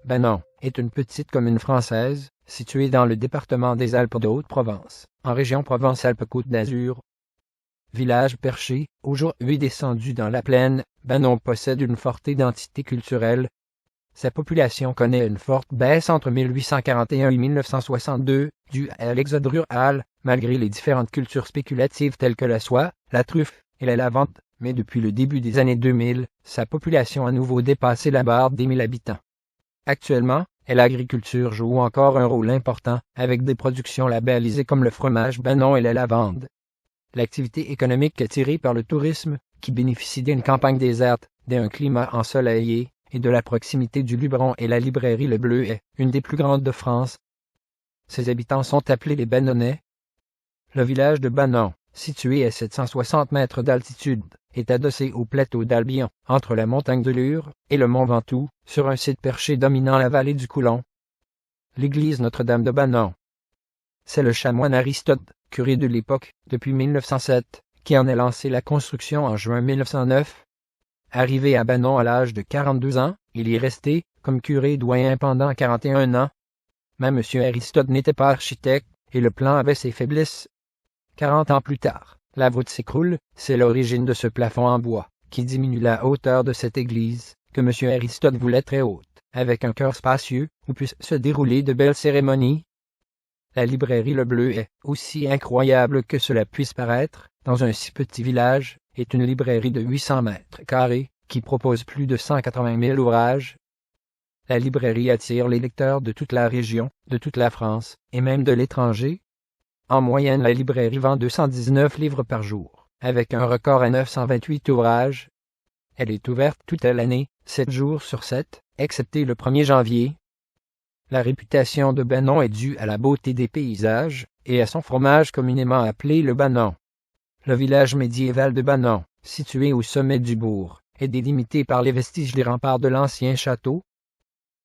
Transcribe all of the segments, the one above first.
Bannon est une petite commune française, située dans le département des Alpes de Haute-Provence, en région Provence-Alpes-Côte d'Azur. Village perché, aujourd'hui descendu dans la plaine, Bannon possède une forte identité culturelle. Sa population connaît une forte baisse entre 1841 et 1962, due à l'exode rural, malgré les différentes cultures spéculatives telles que la soie, la truffe et la lavande, mais depuis le début des années 2000, sa population a à nouveau dépassé la barre des 1000 habitants. Actuellement, l'agriculture joue encore un rôle important, avec des productions labellisées comme le fromage Bannon et la lavande. L'activité économique est tirée par le tourisme, qui bénéficie d'une campagne déserte, d'un climat ensoleillé, et de la proximité du Luberon et la librairie Le Bleuet, une des plus grandes de France. Ses habitants sont appelés les Bannonnais. Le village de Bannon, situé à 760 mètres d'altitude, est adossé au plateau d'Albion, entre la montagne de Lure et le mont Ventoux, sur un site perché dominant la vallée du Coulon. L'église Notre-Dame de Bannon. C'est le chanoine Aristote, curé de l'époque, depuis 1907, qui en a lancé la construction en juin 1909. Arrivé à Bannon à l'âge de 42 ans, il y est resté, comme curé doyen pendant 41 ans. Mais M. Aristote n'était pas architecte, et le plan avait ses faiblesses. 40 ans plus tard, la voûte s'écroule, c'est l'origine de ce plafond en bois, qui diminue la hauteur de cette église, que M. Aristote voulait très haute, avec un chœur spacieux, où puissent se dérouler de belles cérémonies. La librairie Le Bleuet, aussi incroyable que cela puisse paraître, dans un si petit village, est une librairie de 800 mètres carrés, qui propose plus de 180 000 ouvrages. La librairie attire les lecteurs de toute la région, de toute la France, et même de l'étranger. En moyenne, la librairie vend 219 livres par jour, avec un record à 928 ouvrages. Elle est ouverte toute l'année, 7 jours sur 7, excepté le 1er janvier. La réputation de Bannon est due à la beauté des paysages, et à son fromage communément appelé le Bannon. Le village médiéval de Bannon, situé au sommet du bourg, est délimité par les vestiges des remparts de l'ancien château.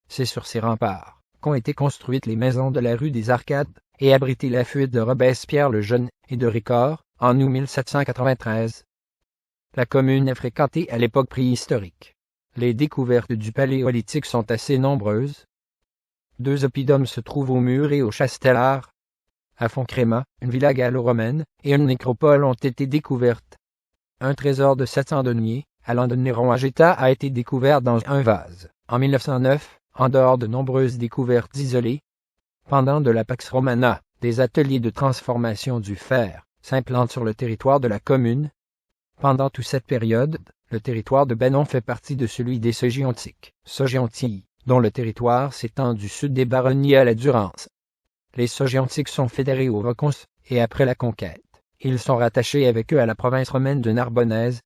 C'est sur ces remparts qu'ont été construites les maisons de la rue des Arcades et abrité la fuite de Robespierre le Jeune et de Ricord, en août 1793. La commune est fréquentée à l'époque préhistorique. Les découvertes du Paléolithique sont assez nombreuses. 2 oppidums se trouvent au mur et au Chastellard. À Fontcréma, une villa gallo-romaine et une nécropole ont été découvertes. Un trésor de 700 deniers, allant de Néron à Geta, a été découvert dans un vase, en 1909, en dehors de nombreuses découvertes isolées. Pendant de la Pax Romana, des ateliers de transformation du fer s'implantent sur le territoire de la commune. Pendant toute cette période, le territoire de Bannon fait partie de celui des Sogiontilles, dont le territoire s'étend du sud des Baronnies à la Durance. Les Sogiontiques sont fédérés aux Vaucons, et après la conquête, ils sont rattachés avec eux à la province romaine de Narbonnaise.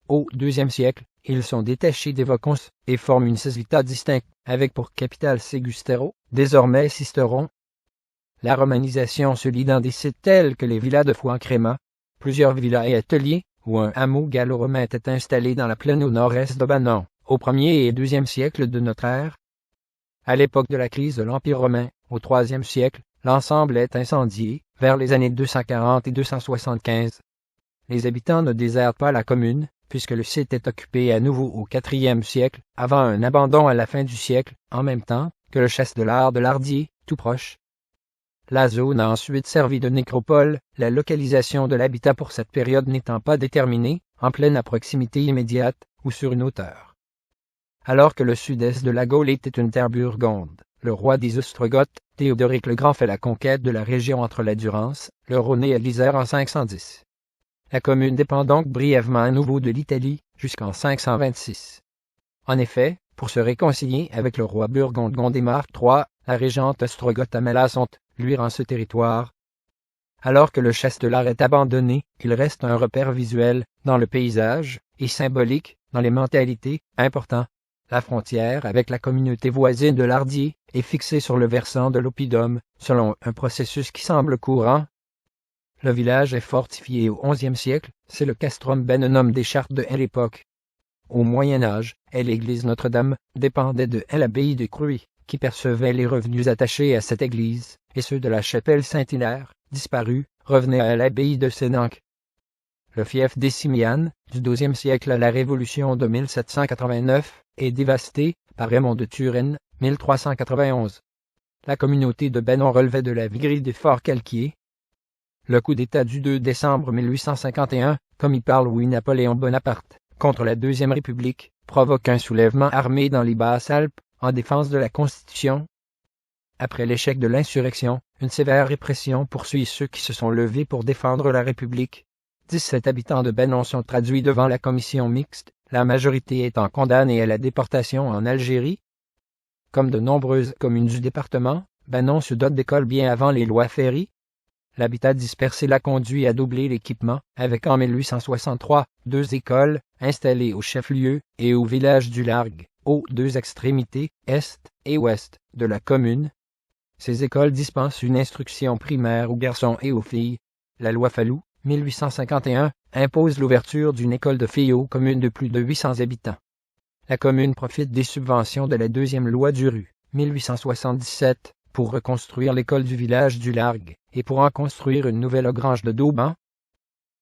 Au IIe siècle, ils sont détachés des Vaucons et forment une civitas distincte, avec pour capitale Segustero, désormais Sisteron. La romanisation se lit dans des sites tels que les villas de Fontcréma, plusieurs villas et ateliers, où un hameau gallo-romain était installé dans la plaine au nord-est de Bannon, au 1er et 2e siècle de notre ère. À l'époque de la crise de l'Empire romain, au IIIe siècle, l'ensemble est incendié, vers les années 240 et 275. Les habitants ne désertent pas la commune, puisque le site est occupé à nouveau au IVe siècle, avant un abandon à la fin du siècle, en même temps que le Chastellard de l'Ardier, tout proche. La zone a ensuite servi de nécropole, la localisation de l'habitat pour cette période n'étant pas déterminée, en pleine à proximité immédiate, ou sur une hauteur. Alors que le sud-est de la Gaule était une terre burgonde, le roi des Ostrogoths, Théodoric le Grand fait la conquête de la région entre la Durance, le Rhône et l'Isère en 510. La commune dépend donc brièvement à nouveau de l'Italie, jusqu'en 526. En effet, pour se réconcilier avec le roi burgonde Gondémar III, la régente ostrogoth Amélasonte lui rend ce territoire. Alors que le Chastellard est abandonné, il reste un repère visuel dans le paysage et symbolique dans les mentalités important. La frontière avec la communauté voisine de l'Ardier est fixée sur le versant de l'oppidum, selon un processus qui semble courant. Le village est fortifié au XIe siècle, c'est le castrum Bannonum des Chartes de l'époque. Au Moyen Âge, l'église Notre-Dame dépendait de l'abbaye de Cruy, qui percevait les revenus attachés à cette église, et ceux de la chapelle Saint-Hilaire, disparue, revenaient à l'abbaye de Sénanque. Le fief décimian, du XIIe siècle à la Révolution de 1789, est dévasté par Raymond de Turenne, 1391. La communauté de Benon relevait de la viguerie des forts Calquier. Le coup d'État du 2 décembre 1851, comme y parle Louis-Napoléon Bonaparte, contre la Deuxième République, provoque un soulèvement armé dans les Basses-Alpes, en défense de la Constitution. Après l'échec de l'insurrection, une sévère répression poursuit ceux qui se sont levés pour défendre la République. 17 habitants de Benon sont traduits devant la commission mixte, la majorité étant condamnée à la déportation en Algérie. Comme de nombreuses communes du département, Benon se dote d'écoles bien avant les lois Ferry. L'habitat dispersé l'a conduit à doubler l'équipement, avec en 1863, 2 écoles, installées au chef-lieu et au village du Largue, aux 2 extrémités, est et ouest, de la commune. Ces écoles dispensent une instruction primaire aux garçons et aux filles. La loi Fallou, 1851, impose l'ouverture d'une école de filles aux communes de plus de 800 habitants. La commune profite des subventions de la deuxième loi du Rue, 1877, pour reconstruire l'école du village du Largue, et pour en construire une nouvelle au Grange de Dauban.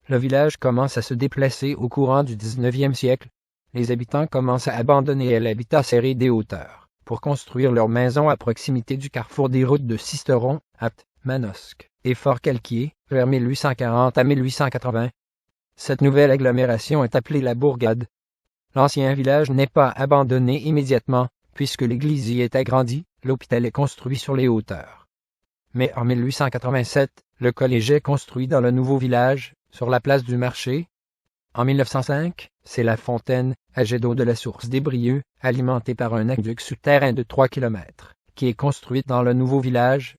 Le village commence à se déplacer au courant du 19e siècle. Les habitants commencent à abandonner l'habitat serré des hauteurs, pour construire leurs maisons à proximité du carrefour des routes de Sisteron, Apt, Manosque et Fort-Calquier, vers 1840 à 1880. Cette nouvelle agglomération est appelée la Bourgade. L'ancien village n'est pas abandonné immédiatement, puisque l'église y est agrandie, l'hôpital est construit sur les hauteurs. Mais en 1887, le collège est construit dans le nouveau village, sur la place du marché. En 1905, c'est la fontaine, à jet d'eau de la source des Brieux, alimentée par un aqueduc souterrain de 3 km, qui est construite dans le nouveau village.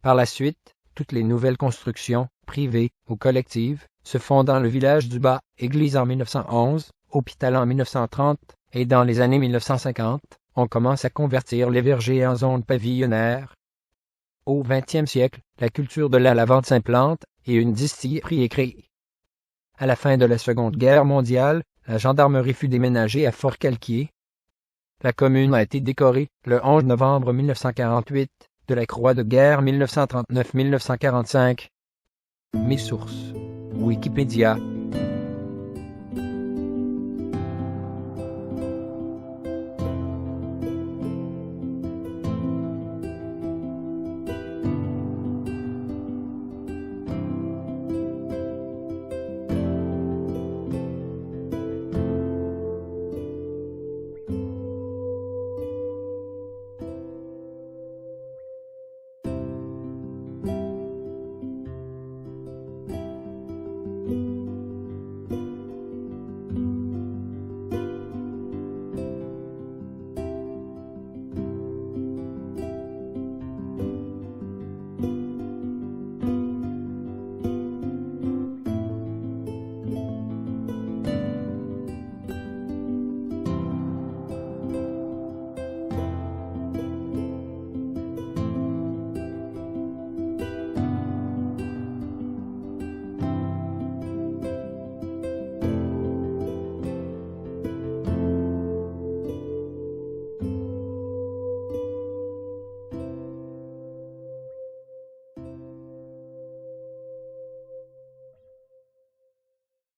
Par la suite, toutes les nouvelles constructions, privées ou collectives, se font dans le village du Bas, église en 1911, hôpital en 1930, et dans les années 1950, on commence à convertir les vergers en zones pavillonnaires. Au XXe siècle, la culture de la lavande s'implante et une distillerie est créée. À la fin de la Seconde Guerre mondiale, la gendarmerie fut déménagée à Fort-Calquier. La commune a été décorée, le 11 novembre 1948, de la Croix de guerre 1939-1945. Mes sources. Wikipédia.